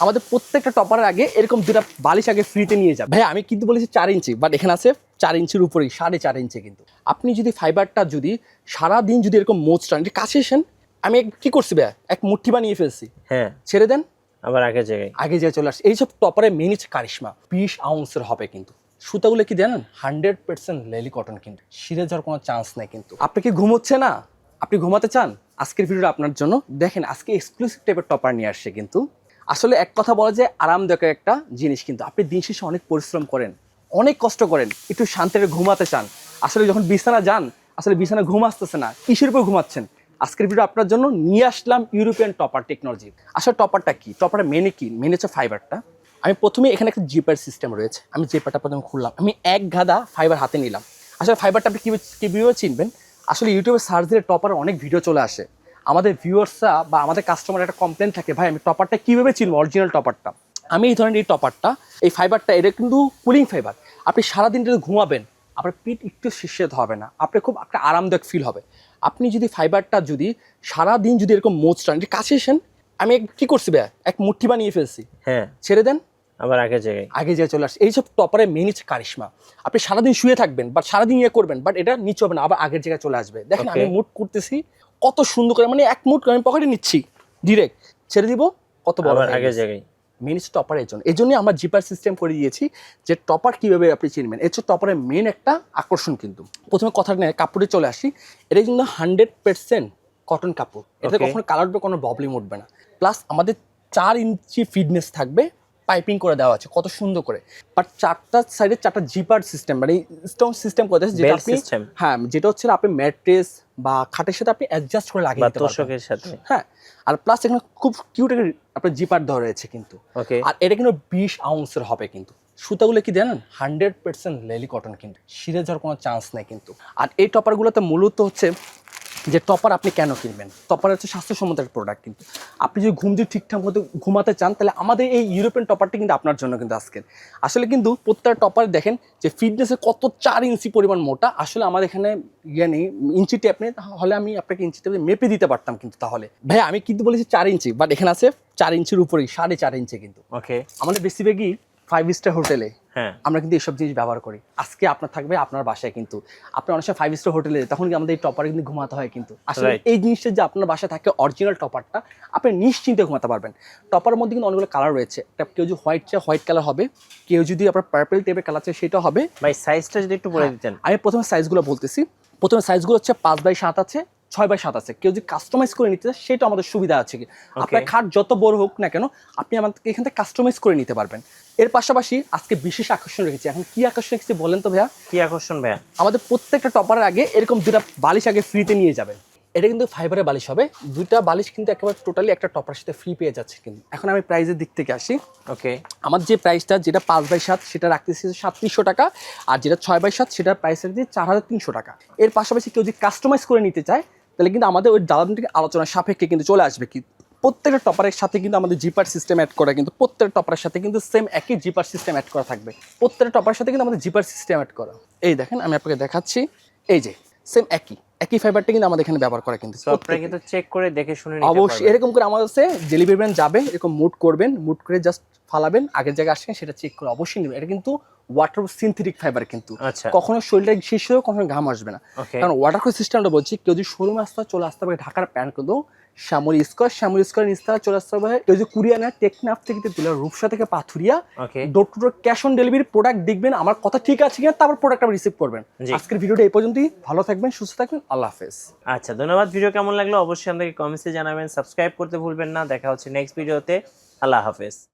আমাদের প্রত্যেকটা টপারের আগে এরকম দুটা বালিশ আগে ফ্রিতে নিয়ে যাবে। ভাই আমি কিন্তু বলেছি 4 ইঞ্চি, বাট এখানে আছে 4 ইঞ্চির উপরেই 4.5 ইঞ্চি। কিন্তু আপনি যদি ফাইবারটা যদি সারাদিন যদি এরকম মোচ টান, কাছে এসেন, আমি কি করছি ভাই, এক মুঠি বানিয়ে ফেলছি। হ্যাঁ, ছেড়ে দেন, আবার আগে জায়গায় চলে আসছে। এইসব টপারের মেন হচ্ছে কারিশমা। 20 আউন্সের হবে কিন্তু সুতাগুলো কি জানেন, 100% লেলি কটন, কিন্তু ছিঁড়ে যাওয়ার কোনো চান্স নেই। কিন্তু আপনি কি ঘুমোচ্ছে না, আপনি ঘুমাতে চান, আজকের ভিডিওটা আপনার জন্য। দেখেন আজকে এক্সক্লুসিভ টাইপের টপার নিয়ে আসছে। কিন্তু আসলে এক কথা বলা যায় আরামদায়ক একটা জিনিস। কিন্তু আপনি দিন শেষে অনেক পরিশ্রম করেন, অনেক কষ্ট করেন, একটু শান্তিতে ঘুমাতে চান। আসলে যখন বিছানা যান, আসলে বিছানা ঘুম আসতেছে না, কিসের উপর ঘুমাচ্ছেন। আজকের ভিডিও আপনার জন্য নিয়ে আসলাম ইউরোপিয়ান টপার টেকনোলজি। আসলে টপারটা কি, টপারের মেনে কি, মেনে হচ্ছে ফাইবারটা। আমি প্রথমে এখানে একটা জিপার সিস্টেম রয়েছে, আমি জিপারটা প্রথমে খুললাম, আমি এক গাদা ফাইবার হাতে নিলাম। আসলে ফাইবারটা আপনি কীভাবে চিনবেন, আসলে ইউটিউবে সার্চ দিলে টপার অনেক ভিডিও চলে আসে। আমাদের ভিউয়ার্সরা বা আমাদের কাস্টমার একটা কমপ্লেন থাকে, ভাই আমি টপারটা কীভাবে চিনবো, অরিজিনাল টপারটা। আমি এই ধরনের এই টপারটা, এই ফাইবারটা, এটা কিন্তু কুলিং ফাইবার। আপনি সারাদিন যদি ঘুমাবেন, আপনার পিঠ একটু শীর্ষেত হবে না, আপনার খুব একটা আরামদায়ক ফিল হবে। আপনি যদি ফাইবারটা যদি সারাদিন যদি এরকম মোচ টান, কাছে এসেন, আমি কি করছি ভাই, এক মুঠি বানিয়ে ফেলছি। হ্যাঁ, ছেড়ে দেন, আবার আগে জায়গায় চলে আসছে। এইসব টপারের মেন হচ্ছে কারিশমা। আপনি সারাদিন শুয়ে থাকবেন, বাট সারাদিন করবেন, বাট এটা নিচে হবে না, আবার আগের জায়গায় চলে আসবে। দেখেন আমি মুট করতেছি কত সুন্দর করে, মানে এক মুট আমি পকেটে নিচ্ছি, ডিরেক্ট ছেড়ে দিব, কত বড় আগে জায়গায়। মেন টপারের জন্য, এই জন্যই আমরা জিপার সিস্টেম করে দিয়েছি যে টপার কীভাবে আপনি চিনবেন। এটা হচ্ছে টপারের মেন একটা আকর্ষণ। কিন্তু প্রথমে কথা নিয়ে কাপড়ে চলে আসি। এটা কিন্তু 100% কটন কাপড়, এতে কখনো কালার উঠবে, কোনো প্রবলেম উঠবে না। প্লাস আমাদের 4 ইঞ্চি ফিটনেস থাকবে, পাইপিং করে দেওয়া আছে কত সুন্দর করে। বাট 4টা সাইডে 4টা জিপার সিস্টেম, মানে স্ট্রং সিস্টেম করে দিয়েছে, যেটা আপনি হ্যাঁ, যেটা হচ্ছে আপনি ম্যাট্রেস বা খাটের সাথে আপনি অ্যাডজাস্ট করে লাগিয়ে দিতে পারবেন সাথে। হ্যাঁ, আর প্লাস এখানে খুব কিউট একটা আপনার জিপার দেওয়া রয়েছে কিন্তু। আর এটা কিন্তু 20 আউন্সের হবে। কিন্তু সুতাগুলো কি জানেন, 100% লেলি কটন, কিন্তু ছিঁড়ে যাওয়ার কোনো চান্স নেই। কিন্তু আর এই টপারগুলোতে মূলত হচ্ছে যে টপার আপনি কেন কিনবেন, টপার হচ্ছে স্বাস্থ্যসম্মত একটা প্রোডাক্ট। কিন্তু আপনি যদি ঠিকঠাক মতো ঘুমাতে চান, তাহলে আমাদের এই ইউরোপিয়ান টপারটি কিন্তু আপনার জন্য। কিন্তু আজকের আসলে কিন্তু প্রত্যেকটা টপার দেখেন যে ফিটনেসে কত 4 ইঞ্চি পরিমাণ মোটা। আসলে আমাদের এখানে নেই ইঞ্চি টেপ নেই, তাহলে আমি আপনাকে ইঞ্চি টেপে মেপে দিতে পারতাম। কিন্তু তাহলে ভাই আমি কিন্তু বলেছি 4 ইঞ্চি, বাট এখানে আছে 4 ইঞ্চির উপরেই 4.5 ইঞ্চি। কিন্তু আমাদের বেশিরভাগই 5 স্টার হোটেলে আমরা কিন্তু এইসব জিনিস ব্যবহার করি। আজকে আপনার থাকবে আপনার বাসায়, কিন্তু আপনি অনেক সময় 5 স্টার হোটেলে তখন কি আমাদের এই টপারে কিন্তু ঘুমাতে হয়। কিন্তু আসলে এই জিনিসটা যে আপনার বাসায় থাকে অরিজিনাল টপারটা, আপনি নিশ্চিন্তে ঘুমাতে পারবেন। টপারের মধ্যে কিন্তু অনেকগুলো কালার রয়েছে। একটা কেউ যদি হোয়াইট চায় হোয়াইট কালার হবে, কেউ যদি আপনার পার্পল টাইপের কালার চায় সেটা হবে। ভাই সাইজটা যদি একটু বলে দিতেন। আমি প্রথমে সাইজগুলো বলতেছি। প্রথমে সাইজগুলো হচ্ছে 5x7 আছে, 6x7 আছে। কেউ যদি কাস্টমাইজ করে নিতে চায় সেটা আমাদের সুবিধা আছে। আপনার খাট যত বড় হোক না কেন, আপনি আমাদেরকে এখান থেকে কাস্টমাইজ করে নিতে পারবেন। এর পাশাপাশি আজকে বিশেষ আকর্ষণ রেখেছি। এখন কি আকর্ষণ রেখেছি বলেন তো ভাইয়া? কি আকর্ষণ ভাইয়া? আমাদের প্রত্যেকটা টপারের আগে এরকম দুটা বালিশ আগে ফ্রিতে নিয়ে যাবেন। এটা কিন্তু ফাইবারের বালিশ হবে, দুইটা বালিশ কিন্তু একেবারে টোটালি একটা টপারের সাথে ফ্রি পেয়ে যাচ্ছে। কিন্তু এখন আমি প্রাইসের দিক থেকে আসি। আমার যে প্রাইসটা, যেটা 5x7 সেটা রাখতেছি 3700 টাকা, আর যেটা 6x7 সেটার প্রাইস রাখছি 4300 টাকা। এর পাশাপাশি কেউ যদি কাস্টমাইজ করে নিতে চায়, তাহলে কিন্তু আমাদের ওই দাম থেকে আলোচনার সাপেক্ষে কিন্তু চলে আসবে। কি প্রত্যেকটা টপারের সাথে কিন্তু আমাদের জিপার সিস্টেম অ্যাড করা, কিন্তু প্রত্যেকটা টপারের সাথে কিন্তু সেম একই জিপার সিস্টেম অ্যাড করা থাকবে। প্রত্যেকটা টপারের সাথে কিন্তু আমাদের জিপার সিস্টেম অ্যাড করা। এই দেখেন আমি আপনাকে দেখাচ্ছি, এই যে সেম একই ফাইবারটা কিন্তু আমাদের এখানে ব্যবহার করা। কিন্তু আপনারা কিন্তু চেক করে দেখে শুনে নিতে পারবেন। অবশ্যই এরকম করে আমাদের কাছে ডেলিভারি ম্যান যাবে, এরকম মুট করবেন, মুট করে জাস্ট ফালাবেন, আগের জায়গায় আসেন সেটা চেক করে অবশ্যই নেবেন। এটা কিন্তু ওয়াটার সিনথেটিক ফাইবার, কিন্তু কখনো শরীরটা শেষ হয়েও কখনো ঘাম আসবে না। কারণ ওয়াটার সিস্টেমটা বলছি, কেউ যদি শোরুম আসতে চলে আসতে হবে ঢাকার প্যান্ট, কিন্তু শ্যামলী স্কোয়ার নিস্তারা চলে আসতে হবে। কেউ যদি কুরিয়ার নেয় টেকনাফ থেকে দিলে রূপসা থেকে Pathuria, door to door cash on delivery. Product দেখবেন আমার কথা ঠিক আছে কিনা, তারপর প্রোডাক্ট আপনি রিসিভ করবেন। আজকের ভিডিওটা এই পর্যন্তই। ভালো থাকবেন, সুস্থ থাকবেন, আল্লাহ হাফেজ। আচ্ছা, ধন্যবাদ। ভিডিও কেমন লাগলো অবশ্যই আমাদেরকে কমেন্টসে জানাবেন, সাবস্ক্রাইব করতে ভুলবেন না। দেখা হচ্ছে নেক্সট ভিডিওতে। আল্লাহ হাফেজ।